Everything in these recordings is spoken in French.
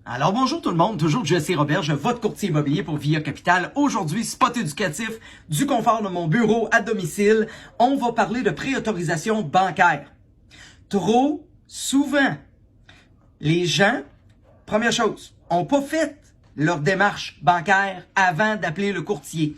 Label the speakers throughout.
Speaker 1: Alors bonjour tout le monde, toujours Jesse Roberge, votre courtier immobilier pour Via Capital. Aujourd'hui, spot éducatif du confort de mon bureau à domicile. On va parler de préautorisation bancaire. Trop souvent, les gens, première chose, n'ont pas fait leur démarche bancaire avant d'appeler le courtier.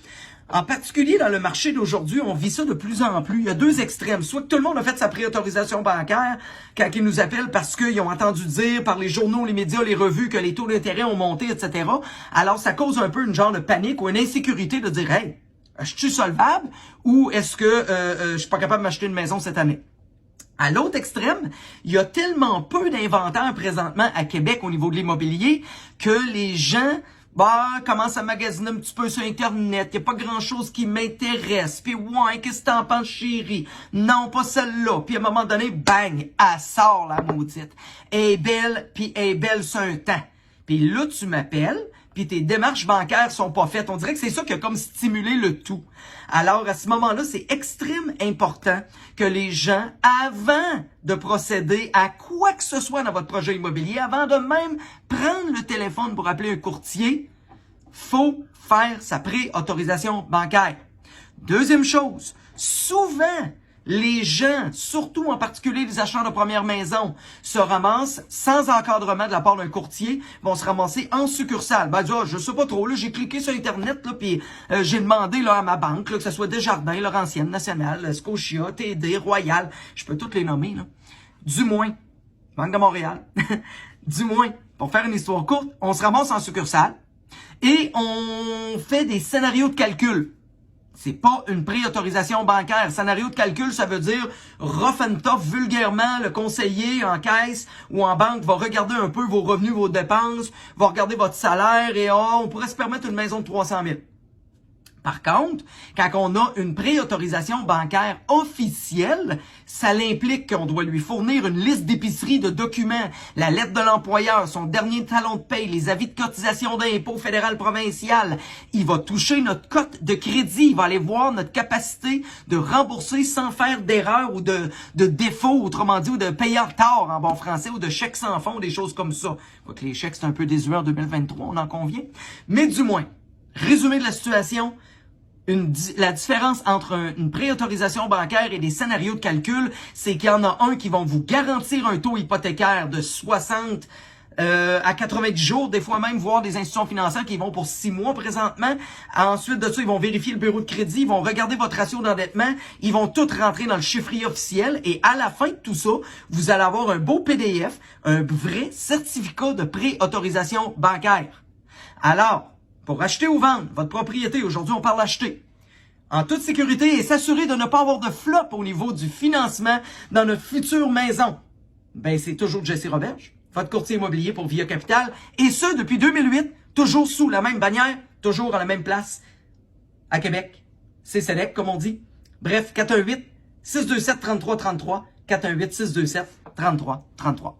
Speaker 1: En particulier dans le marché d'aujourd'hui, on vit ça de plus en plus. Il y a deux extrêmes. Soit que tout le monde a fait sa préautorisation bancaire quand ils nous appellent parce qu'ils ont entendu dire par les journaux, les médias, les revues que les taux d'intérêt ont monté, etc. Alors, ça cause un peu une genre de panique ou une insécurité de dire « Hey, je suis solvable ou est-ce que je suis pas capable de m'acheter une maison cette année? » À l'autre extrême, il y a tellement peu d'inventaire présentement à Québec au niveau de l'immobilier que les gens commencent à magasiner un petit peu sur Internet. Il n'y a pas grand-chose qui m'intéresse. Puis ouais, qu'est-ce que t'en penses, chérie? Non, pas celle-là. Puis à un moment donné, bang, elle sort la maudite. Elle est belle, puis elle est belle sur un temps. Puis là, tu m'appelles, puis tes démarches bancaires sont pas faites. On dirait que c'est ça qui a comme stimulé le tout. Alors, à ce moment-là, c'est extrêmement important que les gens, avant de procéder à quoi que ce soit dans votre projet immobilier, avant de même prendre le téléphone pour appeler un courtier, faut faire sa préautorisation bancaire. Deuxième chose, souvent, les gens, surtout en particulier les acheteurs de première maison, se ramassent sans encadrement de la part d'un courtier, vont se ramasser en succursale. Je sais pas trop, là, j'ai cliqué sur Internet, là, puis j'ai demandé là, à ma banque, là, que ce soit Desjardins, Laurentienne, Nationale, Scotia, TD, Royal, je peux toutes les nommer, là. Du moins, Banque de Montréal, du moins, pour faire une histoire courte, on se ramasse en succursale et on fait des scénarios de calcul. C'est pas une préautorisation bancaire. Scénario de calcul, ça veut dire rough and tough, vulgairement, le conseiller en caisse ou en banque va regarder un peu vos revenus, vos dépenses, va regarder votre salaire et on pourrait se permettre une maison de 300 000. Par contre, quand on a une préautorisation bancaire officielle, ça implique qu'on doit lui fournir une liste d'épicerie de documents, la lettre de l'employeur, son dernier talon de paye, les avis de cotisation d'impôt fédéral provincial. Il va toucher notre cote de crédit, il va aller voir notre capacité de rembourser sans faire d'erreur ou de défaut, autrement dit, ou de payer en retard en bon français, ou de chèques sans fond, des choses comme ça. Quoique les chèques, c'est un peu désuet en 2023, on en convient. Mais du moins, résumé de la situation, la différence entre une préautorisation bancaire et des scénarios de calcul, c'est qu'il y en a un qui vont vous garantir un taux hypothécaire de 60 à 90 jours, des fois même voir des institutions financières qui vont pour 6 mois présentement. Ensuite de ça, ils vont vérifier le bureau de crédit, ils vont regarder votre ratio d'endettement, ils vont tout rentrer dans le chiffrier officiel et à la fin de tout ça, vous allez avoir un beau PDF, un vrai certificat de préautorisation bancaire. Alors, pour acheter ou vendre votre propriété, aujourd'hui on parle d'acheter, en toute sécurité et s'assurer de ne pas avoir de flop au niveau du financement dans notre future maison, c'est toujours Jesse Roberge, votre courtier immobilier pour Via Capital, et ce depuis 2008, toujours sous la même bannière, toujours à la même place, à Québec. C'est Select, comme on dit. Bref, 418-627-3333, 418-627-3333.